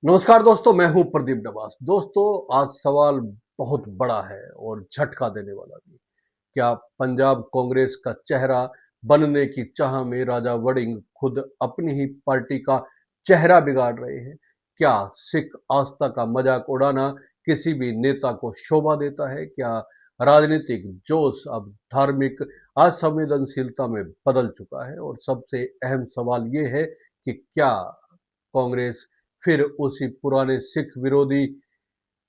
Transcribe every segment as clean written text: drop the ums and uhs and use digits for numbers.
नमस्कार दोस्तों, मैं हूं प्रदीप नवास। दोस्तों, आज सवाल बहुत बड़ा है और झटका देने वाला भी। क्या पंजाब कांग्रेस का चेहरा बनने की चाह में राजा वड़िंग खुद अपनी ही पार्टी का चेहरा बिगाड़ रहे हैं? क्या सिख आस्था का मजाक उड़ाना किसी भी नेता को शोभा देता है? क्या राजनीतिक जोश अब धार्मिक असंवेदनशीलता में बदल चुका है? और सबसे अहम सवाल ये है कि क्या कांग्रेस फिर उसी पुराने सिख विरोधी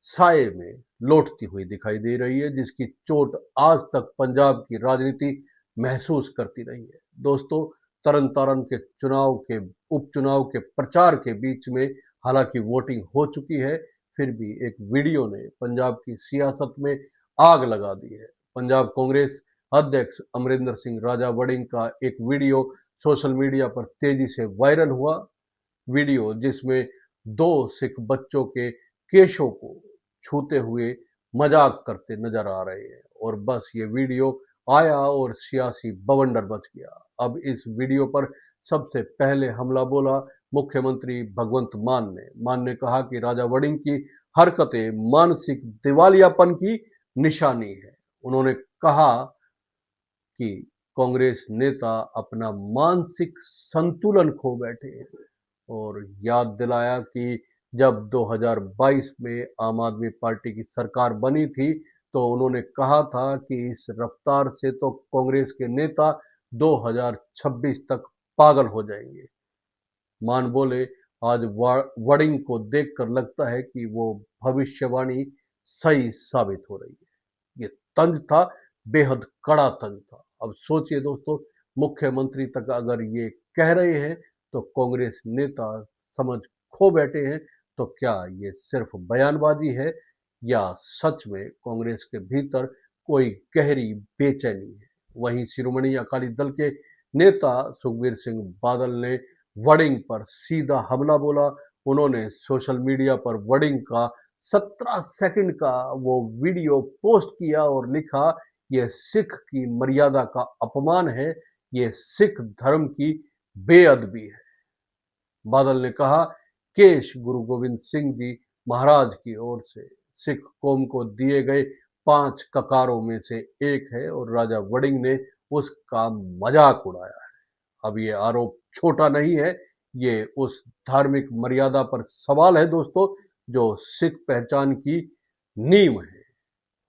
साए में लौटती हुई दिखाई दे रही है, जिसकी चोट आज तक पंजाब की राजनीति महसूस करती रही है। दोस्तों, तरन तारण के चुनाव के उपचुनाव के प्रचार के बीच में हालांकि वोटिंग हो चुकी है, फिर भी एक वीडियो ने पंजाब की सियासत में आग लगा दी है। पंजाब कांग्रेस अध्यक्ष अमरिंदर सिंह राजा वड़िंग का एक वीडियो सोशल मीडिया पर तेजी से वायरल हुआ। वीडियो जिसमें दो सिख बच्चों के केशों को छूते हुए मजाक करते नजर आ रहे हैं, और बस ये वीडियो आया और सियासी बवंडर मच गया। अब इस वीडियो पर सबसे पहले हमला बोला मुख्यमंत्री भगवंत मान ने कहा कि राजा वड़िंग की हरकतें मानसिक दिवालियापन की निशानी है। उन्होंने कहा कि कांग्रेस नेता अपना मानसिक संतुलन खो बैठे हैं, और याद दिलाया कि जब 2022 में आम आदमी पार्टी की सरकार बनी थी तो उन्होंने कहा था कि इस रफ्तार से तो कांग्रेस के नेता 2026 तक पागल हो जाएंगे। मान बोले, आज वड़िंग को देखकर लगता है कि वो भविष्यवाणी सही साबित हो रही है। ये तंज था, बेहद कड़ा तंज था। अब सोचिए दोस्तों, मुख्यमंत्री तक अगर ये कह रहे हैं तो कांग्रेस नेता समझ खो बैठे हैं, तो क्या ये सिर्फ बयानबाजी है या सच में कांग्रेस के भीतर कोई गहरी बेचैनी है? वहीं शिरोमणि अकाली दल के नेता सुखबीर सिंह बादल ने वड़िंग पर सीधा हमला बोला। उन्होंने सोशल मीडिया पर वड़िंग का 17 सेकंड का वो वीडियो पोस्ट किया और लिखा, यह सिख की मर्यादा का अपमान है, यह सिख धर्म की बेअदबी है। बादल ने कहा, केश गुरु गोविंद सिंह जी महाराज की ओर से सिख कौम को दिए गए 5 ककारों में से एक है, और राजा वड़िंग ने उसका मजाक उड़ाया है। अब ये आरोप छोटा नहीं है, ये उस धार्मिक मर्यादा पर सवाल है दोस्तों, जो सिख पहचान की नींव है।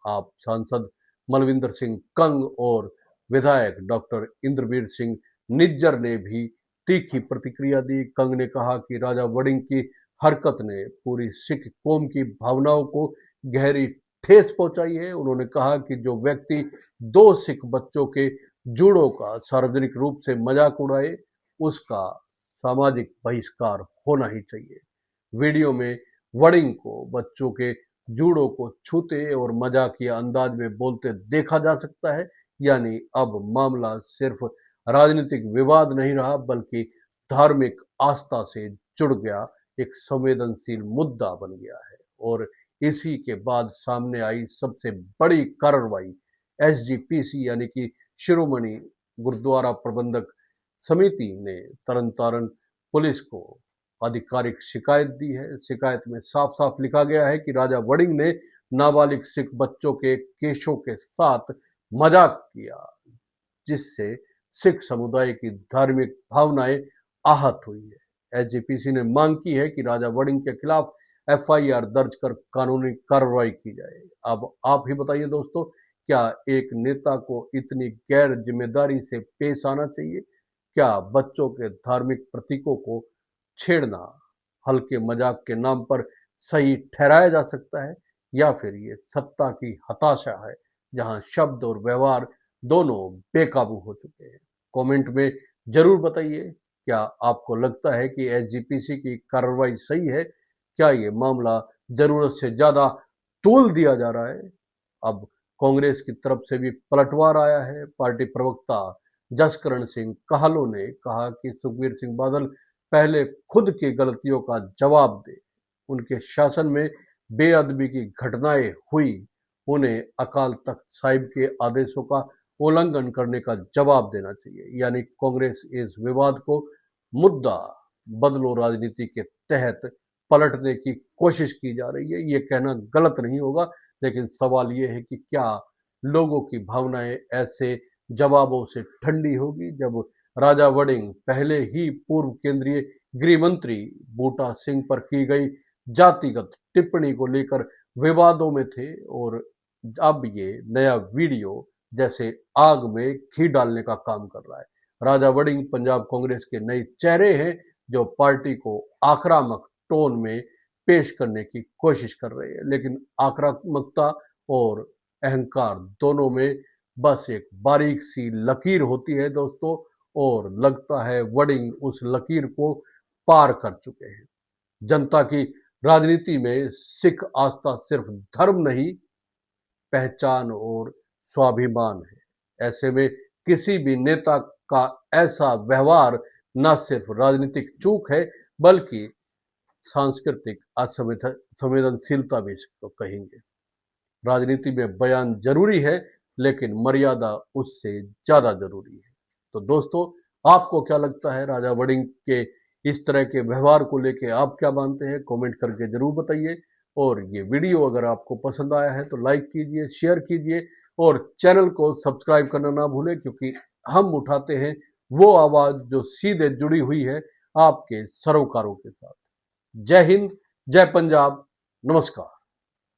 आप सांसद मलविंदर सिंह कंग और विधायक डॉक्टर इंद्रवीर सिंह निज्जर ने भी तीखी प्रतिक्रिया दी। कंग ने कहा कि राजा वड़िंग की हरकत ने पूरी सिख कौम की भावनाओं को गहरी ठेस पहुंचाई है। उन्होंने कहा कि जो व्यक्ति 2 सिख बच्चों के जूड़ों का सार्वजनिक रूप से मजाक उड़ाए, उसका सामाजिक बहिष्कार होना ही चाहिए। वीडियो में वड़िंग को बच्चों के जूड़ों को छूते और मजाकिया अंदाज में बोलते देखा जा सकता है। यानी अब मामला सिर्फ राजनीतिक विवाद नहीं रहा, बल्कि धार्मिक आस्था से जुड़ गया एक संवेदनशील मुद्दा बन गया है। और इसी के बाद सामने आई सबसे बड़ी कार्रवाई। एसजीपीसी यानी कि शिरोमणि गुरुद्वारा प्रबंधक समिति ने तरन तारण पुलिस को आधिकारिक शिकायत दी है। शिकायत में साफ साफ लिखा गया है कि राजा वड़िंग ने नाबालिग सिख बच्चों के केशों के साथ मजाक किया, जिससे सिख समुदाय की धार्मिक भावनाएं आहत हुई है। एसजीपीसी ने मांग की है कि राजा वड़िंग के खिलाफ एफआईआर दर्ज कर कानूनी कार्रवाई की जाए। अब आप ही बताइए दोस्तों, क्या एक नेता को इतनी गैर जिम्मेदारी से पेश आना चाहिए? क्या बच्चों के धार्मिक प्रतीकों को छेड़ना हल्के मजाक के नाम पर सही ठहराया जा सकता है, या फिर ये सत्ता की हताशा है जहां शब्द और व्यवहार दोनों बेकाबू हो चुके हैं? कमेंट में जरूर बताइए, क्या आपको लगता है कि एसजीपीसी की कार्रवाई सही है? क्या ये मामला जरूरत से ज्यादा तूल दिया जा रहा है? अब कांग्रेस की तरफ से भी पलटवार आया है। पार्टी प्रवक्ता जसकरण सिंह कहलों ने कहा कि सुखबीर सिंह बादल पहले खुद की गलतियों का जवाब दे। उनके शासन में बेअदबी की घटनाएं हुई, उन्हें अकाल तख्त साहिब के आदेशों का उल्लंघन करने का जवाब देना चाहिए। यानी कांग्रेस इस विवाद को मुद्दा बदलो राजनीति के तहत पलटने की कोशिश की जा रही है। ये कहना गलत नहीं होगा, लेकिन सवाल ये है कि क्या लोगों की भावनाएं ऐसे जवाबों से ठंडी होगी जब राजा वड़िंग पहले ही पूर्व केंद्रीय गृह मंत्री बूटा सिंह पर की गई जातिगत टिप्पणी को लेकर विवादों में थे, और अब ये नया वीडियो जैसे आग में घी डालने का काम कर रहा है। राजा वड़िंग पंजाब कांग्रेस के नए चेहरे हैं जो पार्टी को आक्रामक टोन में पेश करने की कोशिश कर रहे हैं, लेकिन आक्रामकता और अहंकार दोनों में बस एक बारीक सी लकीर होती है दोस्तों, और लगता है वड़िंग उस लकीर को पार कर चुके हैं। जनता की राजनीति में सिख आस्था सिर्फ धर्म नहीं, पहचान और स्वाभिमान है। ऐसे में किसी भी नेता का ऐसा व्यवहार न सिर्फ राजनीतिक चूक है, बल्कि सांस्कृतिक असंवेदनशीलता भी इसको कहेंगे। राजनीति में बयान जरूरी है, लेकिन मर्यादा उससे ज्यादा जरूरी है। तो दोस्तों, आपको क्या लगता है राजा वड़िंग के इस तरह के व्यवहार को लेके आप क्या मानते हैं? कमेंट करके जरूर बताइए। और ये वीडियो अगर आपको पसंद आया है तो लाइक कीजिए, शेयर कीजिए और चैनल को सब्सक्राइब करना ना भूलें, क्योंकि हम उठाते हैं वो आवाज जो सीधे जुड़ी हुई है आपके सरोकारों के साथ। जय हिंद, जय पंजाब, नमस्कार।